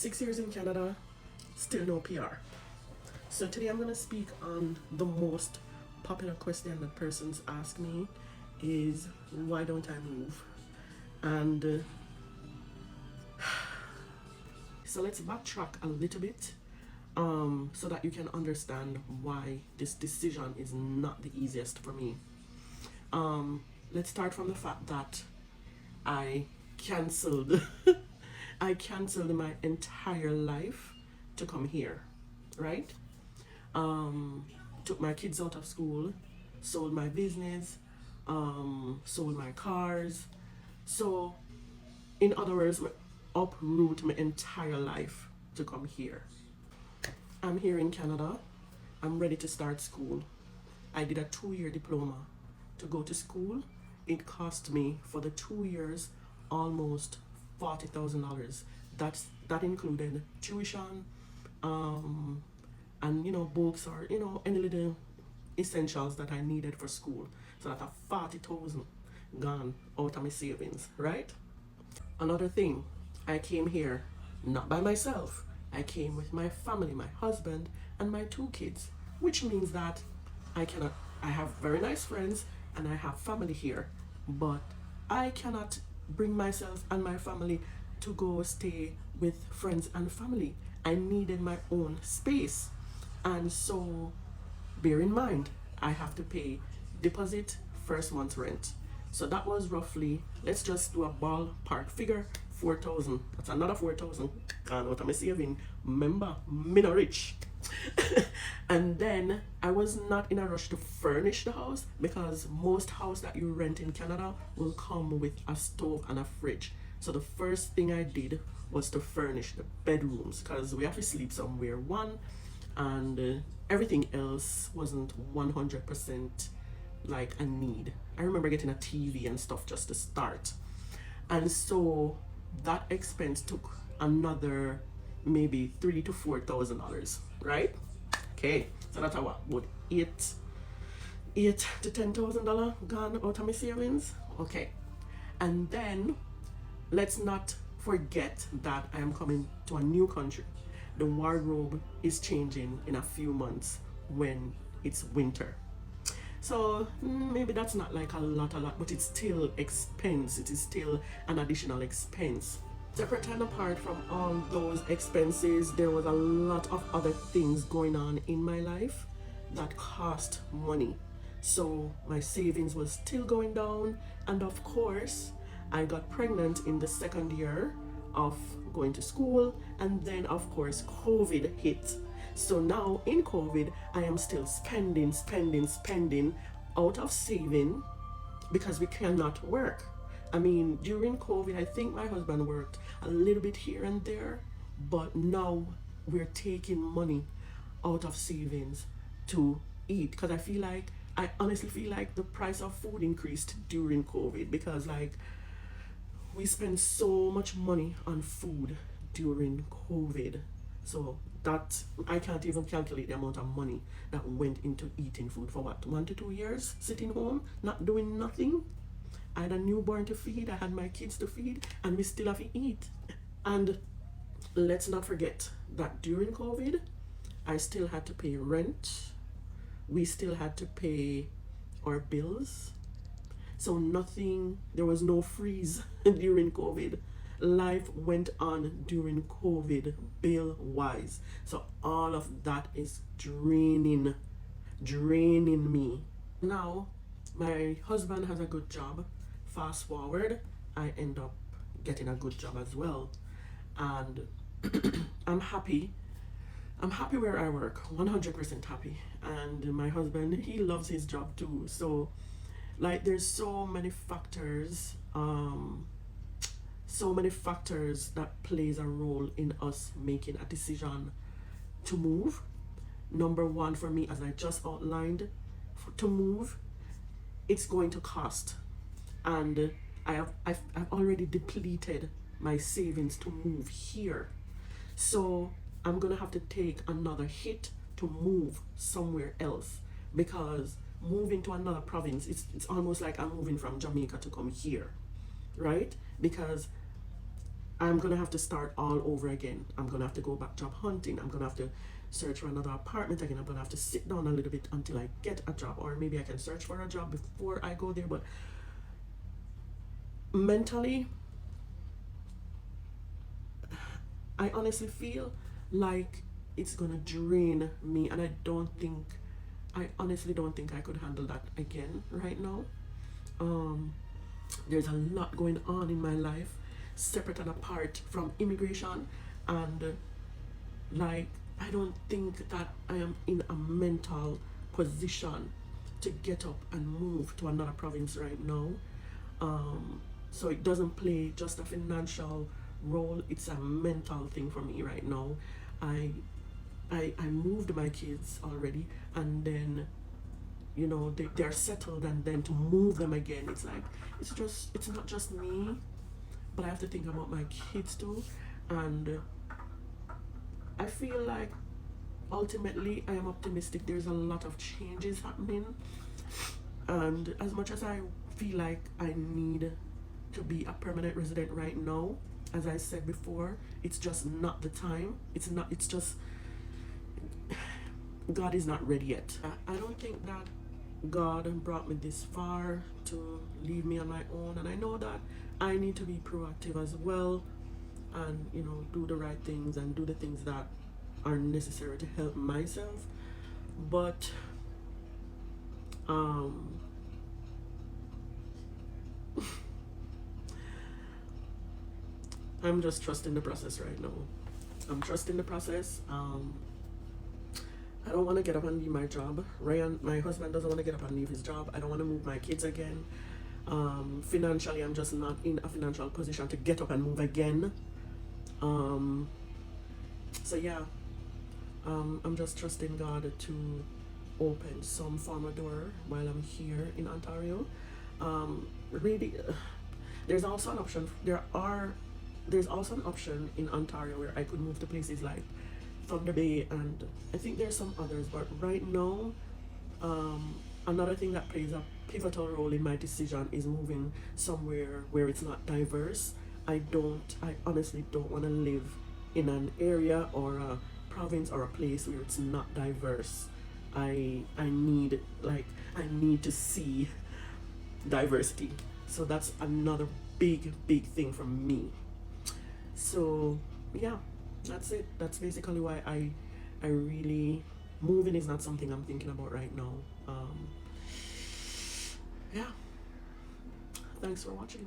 6 years in Canada, still no PR. So today I'm going to speak on the most popular question that persons ask me is, why don't I move? And so let's backtrack a little bit so that you can understand why this decision is not the easiest for me. Let's start from the fact that I cancelled I cancelled my entire life to come here, right? Took my kids out of school, sold my business, sold my cars. So, in other words, uproot my entire life to come here. I'm here in Canada. I'm ready to start school. I did a 2-year diploma. To go to school, it cost me for the 2 years almost $40,000. That included tuition, and books, or any little essentials that I needed for school. So that a 40,000 gone out of my savings, right? Another thing, I came here not by myself. I came with my family, my husband, and my 2 kids, which means that I have very nice friends and I have family here, but I cannot bring myself and my family to go stay with friends and family. I needed my own space. And so bear in mind, I have to pay deposit, first month's rent. So that was roughly, let's just do a ballpark figure, 4,000. That's another 4,000 gone out of my saving. Remember, me not rich. And then I was not in a rush to furnish the house, because most house that you rent in Canada will come with a stove and a fridge. So the first thing I did was to furnish the bedrooms, because we have to sleep somewhere, and everything else wasn't 100% like a need. I remember getting a TV and stuff just to start. And so that expense took another maybe $3,000 to $4,000, right? Okay, so that's about $8 to $10,000 gone out of my savings. Okay, and then let's not forget that I am coming to a new country. The wardrobe is changing in a few months when it's winter. So maybe that's not like a lot, but it's still expense. It is still an additional expense. Separate and apart from all those expenses, there was a lot of other things going on in my life that cost money. So my savings was still going down, and of course, I got pregnant in the second year of going to school, and then of course COVID hit. So now in COVID, I am still spending out of saving because we cannot work. I mean, during COVID, I think my husband worked a little bit here and there, but now we're taking money out of savings to eat, because I honestly feel like the price of food increased during COVID, because like we spend so much money on food during COVID. So that I can't even calculate the amount of money that went into eating food for what, 1 to 2 years, sitting home, not doing nothing. I had a newborn to feed, I had my kids to feed, and we still have to eat. And let's not forget that during COVID, I still had to pay rent. We still had to pay our bills. So there was no freeze during COVID. Life went on during COVID, bill-wise. So all of that is draining me. Now, my husband has a good job. Fast forward, I end up getting a good job as well. And I'm happy. I'm happy where I work, 100% happy. And my husband, he loves his job too. So like there's so many factors that plays a role in us making a decision to move. Number one, for me, as I just outlined, to move, it's going to cost. And I've already depleted my savings to move here. So I'm gonna have to take another hit to move somewhere else, because moving to another province, it's almost like I'm moving from Jamaica to come here, right? Because I'm gonna have to start all over again. I'm gonna have to go back job hunting. I'm gonna have to search for another apartment again. I'm gonna have to sit down a little bit until I get a job, or maybe I can search for a job before I go there. But mentally, I honestly feel like it's gonna drain me, and I honestly don't think I could handle that again right now. Um, there's a lot going on in my life, separate and apart from immigration, and like I don't think that I am in a mental position to get up and move to another province right now. So it doesn't play just a financial role, it's a mental thing for me right now. I I moved my kids already, and then they're settled, and then to move them again, it's like it's not just me, but I have to think about my kids too. And I feel like ultimately I am optimistic. There's a lot of changes happening, and as much as I feel like I need to be a permanent resident right now, as I said before, it's just not the time. It's just God is not ready yet. I don't think that God brought me this far to leave me on my own, and I know that I need to be proactive as well, and do the right things and do the things that are necessary to help myself. But um I'm just trusting the process right now. I'm trusting the process. I don't want to get up and leave my job. Ryan, my husband, doesn't want to get up and leave his job. I don't want to move my kids again. Financially, I'm just not in a financial position to get up and move again. So yeah, I'm just trusting God to open some form of door while I'm here in Ontario. Really, there's also an option. There's also an option in Ontario where I could move to places like Thunder Bay, and I think there's some others. But right now, another thing that plays a pivotal role in my decision is moving somewhere where it's not diverse. I honestly don't want to live in an area or a province or a place where it's not diverse. I need to see diversity. So that's another big thing for me. So yeah, that's it. That's basically why I really, moving is not something I'm thinking about right now. Yeah. Thanks for watching.